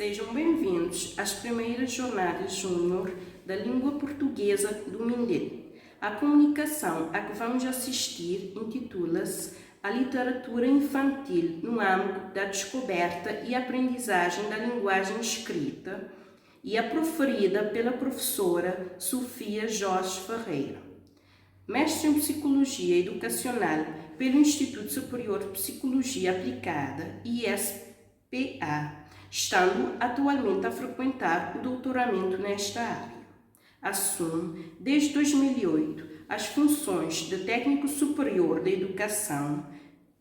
Sejam bem-vindos às primeiras jornadas júnior da língua portuguesa do Mindelo. A comunicação a que vamos assistir intitula-se A Literatura Infantil no âmbito da descoberta e aprendizagem da linguagem escrita e é proferida pela professora Sofia Jorge Ferreira. Mestre em Psicologia Educacional pelo Instituto Superior de Psicologia Aplicada, ISPA, estando atualmente a frequentar o doutoramento nesta área. Assume, desde 2008, as funções de técnico superior da educação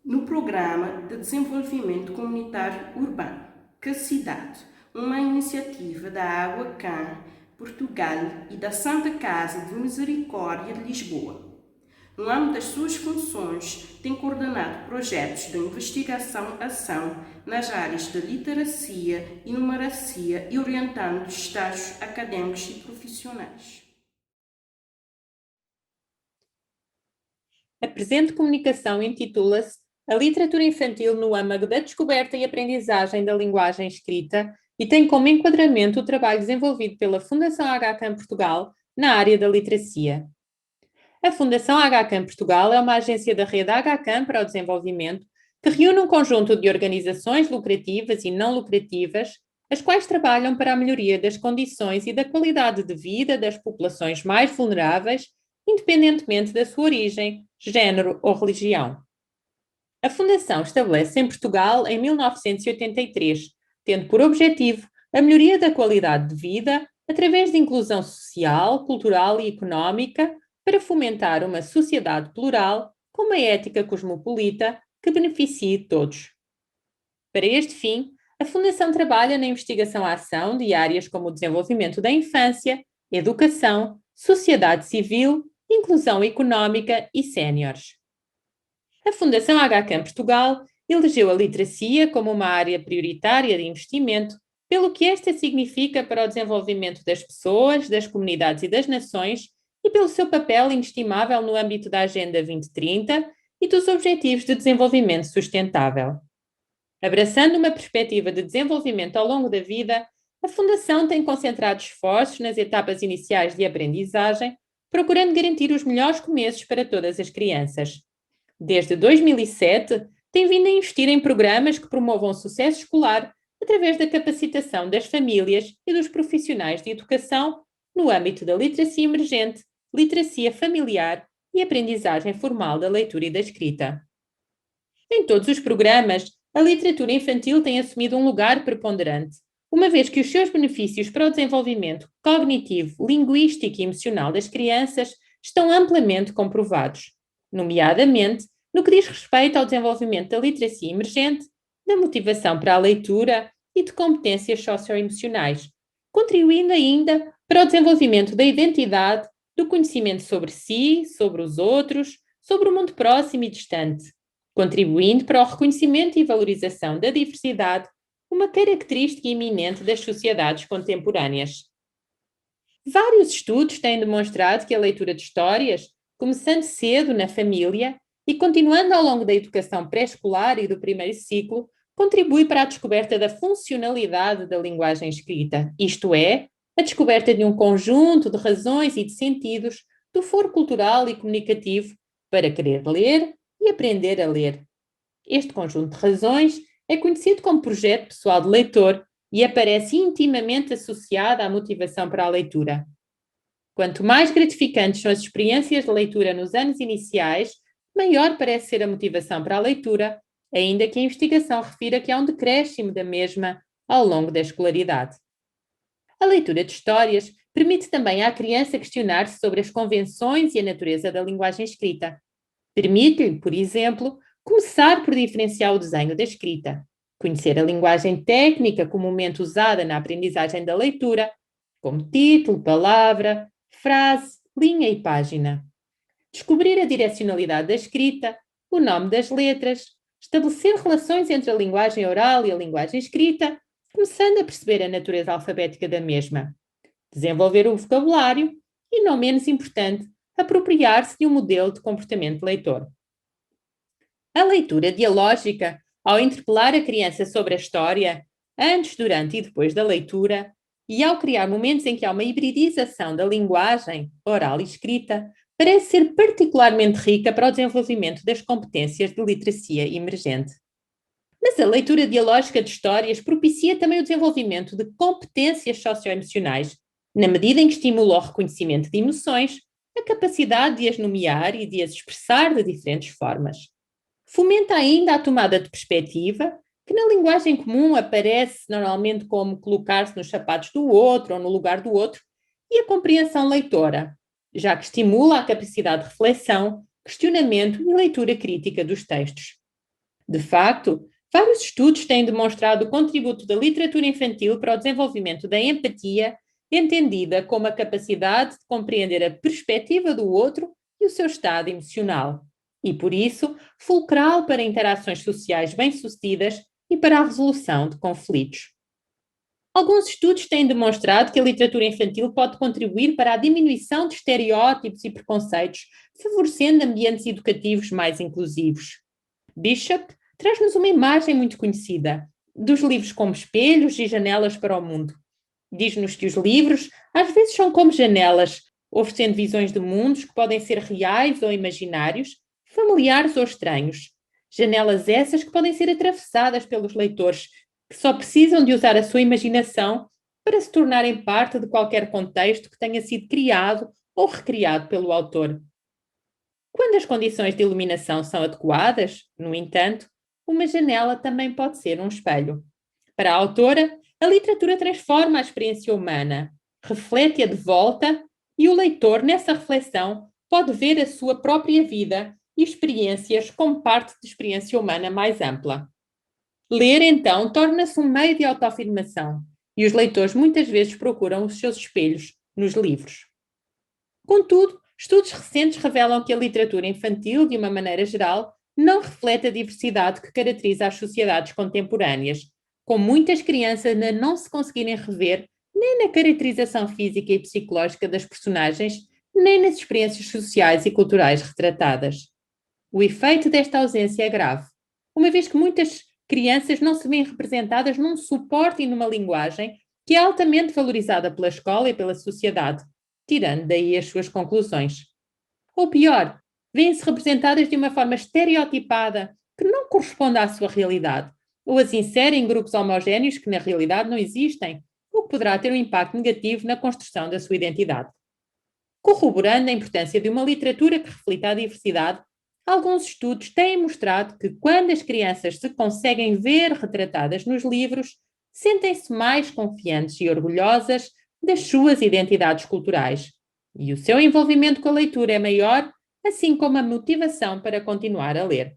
no Programa de Desenvolvimento Comunitário Urbano, CACIDAD, uma iniciativa da Água Can, Portugal e da Santa Casa de Misericórdia de Lisboa. No âmbito das suas funções, tem coordenado projetos de investigação-ação nas áreas de literacia e numeracia e orientando estágios acadêmicos e profissionais. A presente comunicação intitula-se A Literatura Infantil no âmago da descoberta e aprendizagem da linguagem escrita e tem como enquadramento o trabalho desenvolvido pela Fundação HCAM Portugal na área da literacia. A Fundação HCAM Portugal é uma agência da rede HCAM para o desenvolvimento que reúne um conjunto de organizações lucrativas e não lucrativas, as quais trabalham para a melhoria das condições e da qualidade de vida das populações mais vulneráveis, independentemente da sua origem, género ou religião. A Fundação estabelece em Portugal em 1983, tendo por objetivo a melhoria da qualidade de vida através de inclusão social, cultural e económica para fomentar uma sociedade plural com uma ética cosmopolita que beneficie todos. Para este fim, a Fundação trabalha na investigação-ação de áreas como o desenvolvimento da infância, educação, sociedade civil, inclusão económica e séniores. A Fundação HCAM Portugal elegeu a literacia como uma área prioritária de investimento, pelo que esta significa para o desenvolvimento das pessoas, das comunidades e das nações e pelo seu papel inestimável no âmbito da Agenda 2030 e dos Objetivos de Desenvolvimento Sustentável. Abraçando uma perspectiva de desenvolvimento ao longo da vida, a Fundação tem concentrado esforços nas etapas iniciais de aprendizagem, procurando garantir os melhores começos para todas as crianças. Desde 2007, tem vindo a investir em programas que promovam o sucesso escolar através da capacitação das famílias e dos profissionais de educação no âmbito da literacia emergente, literacia familiar e aprendizagem formal da leitura e da escrita. Em todos os programas, a literatura infantil tem assumido um lugar preponderante, uma vez que os seus benefícios para o desenvolvimento cognitivo, linguístico e emocional das crianças estão amplamente comprovados, nomeadamente no que diz respeito ao desenvolvimento da literacia emergente, da motivação para a leitura e de competências socioemocionais, contribuindo ainda para o desenvolvimento da identidade, do conhecimento sobre si, sobre os outros, sobre o mundo próximo e distante, contribuindo para o reconhecimento e valorização da diversidade, uma característica iminente das sociedades contemporâneas. Vários estudos têm demonstrado que a leitura de histórias, começando cedo na família e continuando ao longo da educação pré-escolar e do primeiro ciclo, contribui para a descoberta da funcionalidade da linguagem escrita, isto é, a descoberta de um conjunto de razões e de sentidos do foro cultural e comunicativo para querer ler e aprender a ler. Este conjunto de razões é conhecido como projeto pessoal de leitor e aparece intimamente associado à motivação para a leitura. Quanto mais gratificantes são as experiências de leitura nos anos iniciais, maior parece ser a motivação para a leitura, ainda que a investigação refira que há um decréscimo da mesma ao longo da escolaridade. A leitura de histórias permite também à criança questionar-se sobre as convenções e a natureza da linguagem escrita. Permite-lhe, por exemplo, começar por diferenciar o desenho da escrita, conhecer a linguagem técnica comumente usada na aprendizagem da leitura, como título, palavra, frase, linha e página. Descobrir a direcionalidade da escrita, o nome das letras, estabelecer relações entre a linguagem oral e a linguagem escrita, começando a perceber a natureza alfabética da mesma. Desenvolver o vocabulário e, não menos importante, apropriar-se de um modelo de comportamento leitor. A leitura dialógica, ao interpelar a criança sobre a história, antes, durante e depois da leitura, e ao criar momentos em que há uma hibridização da linguagem oral e escrita, parece ser particularmente rica para o desenvolvimento das competências de literacia emergente. Mas a leitura dialógica de histórias propicia também o desenvolvimento de competências socioemocionais, na medida em que estimula o reconhecimento de emoções, a capacidade de as nomear e de as expressar de diferentes formas. Fomenta ainda a tomada de perspectiva, que na linguagem comum aparece normalmente como colocar-se nos sapatos do outro ou no lugar do outro, e a compreensão leitora, já que estimula a capacidade de reflexão, questionamento e leitura crítica dos textos. De facto, vários estudos têm demonstrado o contributo da literatura infantil para o desenvolvimento da empatia, entendida como a capacidade de compreender a perspectiva do outro e o seu estado emocional, e, por isso, fulcral para interações sociais bem-sucedidas e para a resolução de conflitos. Alguns estudos têm demonstrado que a literatura infantil pode contribuir para a diminuição de estereótipos e preconceitos, favorecendo ambientes educativos mais inclusivos. Bishop traz-nos uma imagem muito conhecida dos livros como espelhos e janelas para o mundo. Diz-nos que os livros às vezes são como janelas, oferecendo visões de mundos que podem ser reais ou imaginários, familiares ou estranhos. Janelas essas que podem ser atravessadas pelos leitores, que só precisam de usar a sua imaginação para se tornarem parte de qualquer contexto que tenha sido criado ou recriado pelo autor. Quando as condições de iluminação são adequadas, no entanto, uma janela também pode ser um espelho. Para a autora, a literatura transforma a experiência humana, reflete-a de volta e o leitor, nessa reflexão, pode ver a sua própria vida e experiências como parte de experiência humana mais ampla. Ler, então, torna-se um meio de autoafirmação e os leitores muitas vezes procuram os seus espelhos nos livros. Contudo, estudos recentes revelam que a literatura infantil, de uma maneira geral, não reflete a diversidade que caracteriza as sociedades contemporâneas, com muitas crianças ainda não se conseguirem rever nem na caracterização física e psicológica das personagens, nem nas experiências sociais e culturais retratadas. O efeito desta ausência é grave, uma vez que muitas crianças não se veem representadas num suporte e numa linguagem que é altamente valorizada pela escola e pela sociedade, tirando daí as suas conclusões. Ou pior, vêem-se representadas de uma forma estereotipada que não corresponde à sua realidade, ou as inserem em grupos homogéneos que na realidade não existem, o que poderá ter um impacto negativo na construção da sua identidade. Corroborando a importância de uma literatura que reflita a diversidade, alguns estudos têm mostrado que quando as crianças se conseguem ver retratadas nos livros, sentem-se mais confiantes e orgulhosas das suas identidades culturais, e o seu envolvimento com a leitura é maior, assim como a motivação para continuar a ler.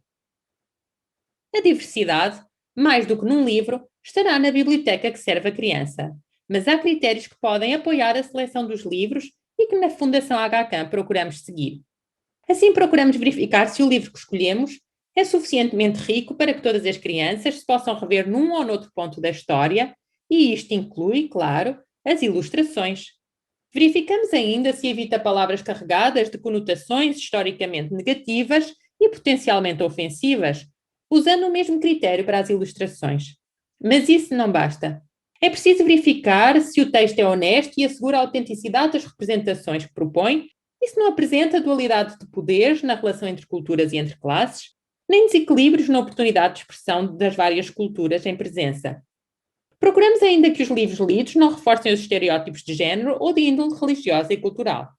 A diversidade, mais do que num livro, estará na biblioteca que serve a criança, mas há critérios que podem apoiar a seleção dos livros e que na Fundação HCAM procuramos seguir. Assim, procuramos verificar se o livro que escolhemos é suficientemente rico para que todas as crianças se possam rever num ou noutro ponto da história, e isto inclui, claro, as ilustrações. Verificamos ainda se evita palavras carregadas de conotações historicamente negativas e potencialmente ofensivas, usando o mesmo critério para as ilustrações. Mas isso não basta. É preciso verificar se o texto é honesto e assegura a autenticidade das representações que propõe e se não apresenta dualidade de poderes na relação entre culturas e entre classes, nem desequilíbrios na oportunidade de expressão das várias culturas em presença. Procuramos ainda que os livros lidos não reforcem os estereótipos de género ou de índole religiosa e cultural.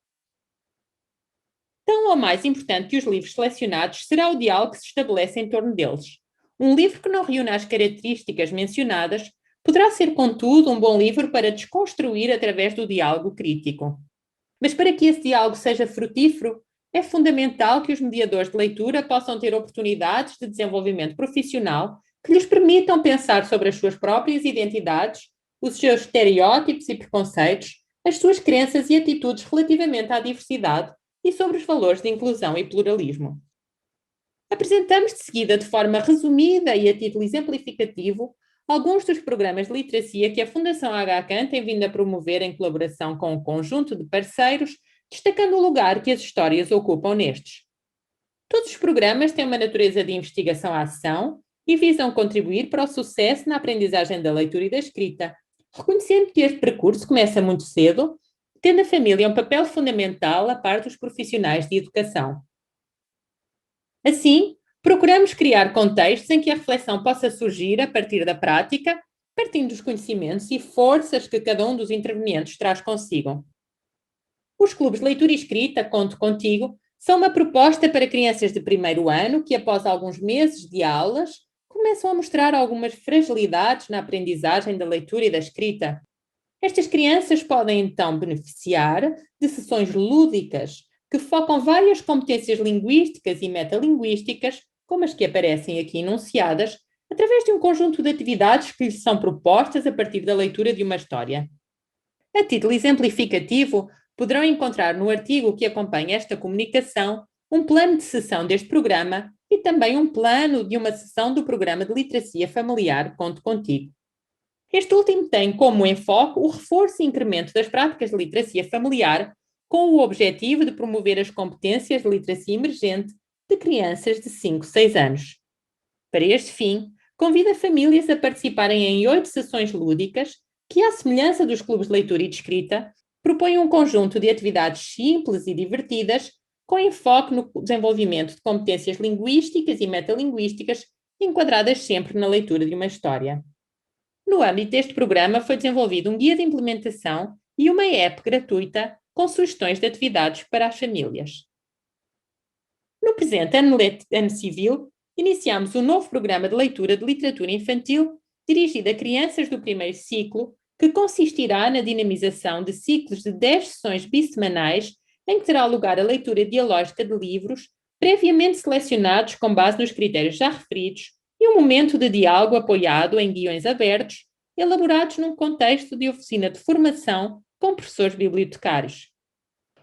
Tão ou mais importante que os livros selecionados será o diálogo que se estabelece em torno deles. Um livro que não reúna as características mencionadas poderá ser, contudo, um bom livro para desconstruir através do diálogo crítico. Mas para que esse diálogo seja frutífero, é fundamental que os mediadores de leitura possam ter oportunidades de desenvolvimento profissional que lhes permitam pensar sobre as suas próprias identidades, os seus estereótipos e preconceitos, as suas crenças e atitudes relativamente à diversidade e sobre os valores de inclusão e pluralismo. Apresentamos de seguida, de forma resumida e a título exemplificativo, alguns dos programas de literacia que a Fundação HCAM tem vindo a promover em colaboração com um conjunto de parceiros, destacando o lugar que as histórias ocupam nestes. Todos os programas têm uma natureza de investigação-ação e visam contribuir para o sucesso na aprendizagem da leitura e da escrita, reconhecendo que este percurso começa muito cedo, tendo a família um papel fundamental a par dos profissionais de educação. Assim, procuramos criar contextos em que a reflexão possa surgir a partir da prática, partindo dos conhecimentos e forças que cada um dos intervenientes traz consigo. Os clubes de leitura e escrita, Conto Contigo, são uma proposta para crianças de primeiro ano que, após alguns meses de aulas, começam a mostrar algumas fragilidades na aprendizagem da leitura e da escrita. Estas crianças podem então beneficiar de sessões lúdicas que focam várias competências linguísticas e metalinguísticas, como as que aparecem aqui enunciadas, através de um conjunto de atividades que lhes são propostas a partir da leitura de uma história. A título exemplificativo, poderão encontrar no artigo que acompanha esta comunicação um plano de sessão deste programa e também um plano de uma sessão do programa de literacia familiar Conto Contigo. Este último tem como enfoque o reforço e incremento das práticas de literacia familiar, com o objetivo de promover as competências de literacia emergente de crianças de 5, 6 anos. Para este fim, convida famílias a participarem em 8 sessões lúdicas que, à semelhança dos clubes de leitura e de escrita, propõem um conjunto de atividades simples e divertidas, com enfoque no desenvolvimento de competências linguísticas e metalinguísticas, enquadradas sempre na leitura de uma história. No âmbito deste programa foi desenvolvido um guia de implementação e uma app gratuita com sugestões de atividades para as famílias. No presente ano civil, iniciamos um novo programa de leitura de literatura infantil dirigido a crianças do primeiro ciclo, que consistirá na dinamização de ciclos de 10 sessões bissemanais, em que terá lugar a leitura dialógica de livros previamente selecionados com base nos critérios já referidos e um momento de diálogo apoiado em guiões abertos, elaborados num contexto de oficina de formação com professores bibliotecários.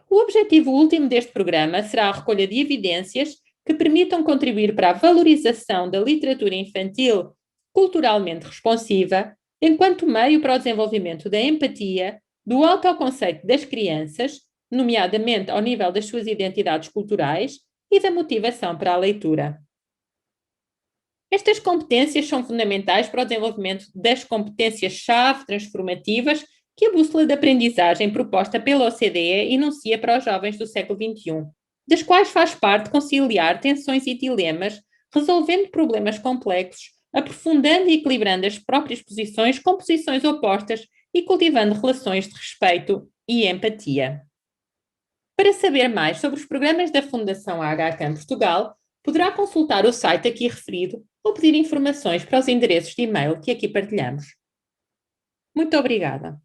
O objetivo último deste programa será a recolha de evidências que permitam contribuir para a valorização da literatura infantil culturalmente responsiva, enquanto meio para o desenvolvimento da empatia, do autoconceito das crianças, nomeadamente ao nível das suas identidades culturais, e da motivação para a leitura. Estas competências são fundamentais para o desenvolvimento das competências-chave transformativas que a bússola de aprendizagem proposta pela OCDE enuncia para os jovens do século XXI, das quais faz parte conciliar tensões e dilemas, resolvendo problemas complexos, aprofundando e equilibrando as próprias posições com posições opostas e cultivando relações de respeito e empatia. Para saber mais sobre os programas da Fundação AHCAM Portugal, poderá consultar o site aqui referido ou pedir informações para os endereços de e-mail que aqui partilhamos. Muito obrigada.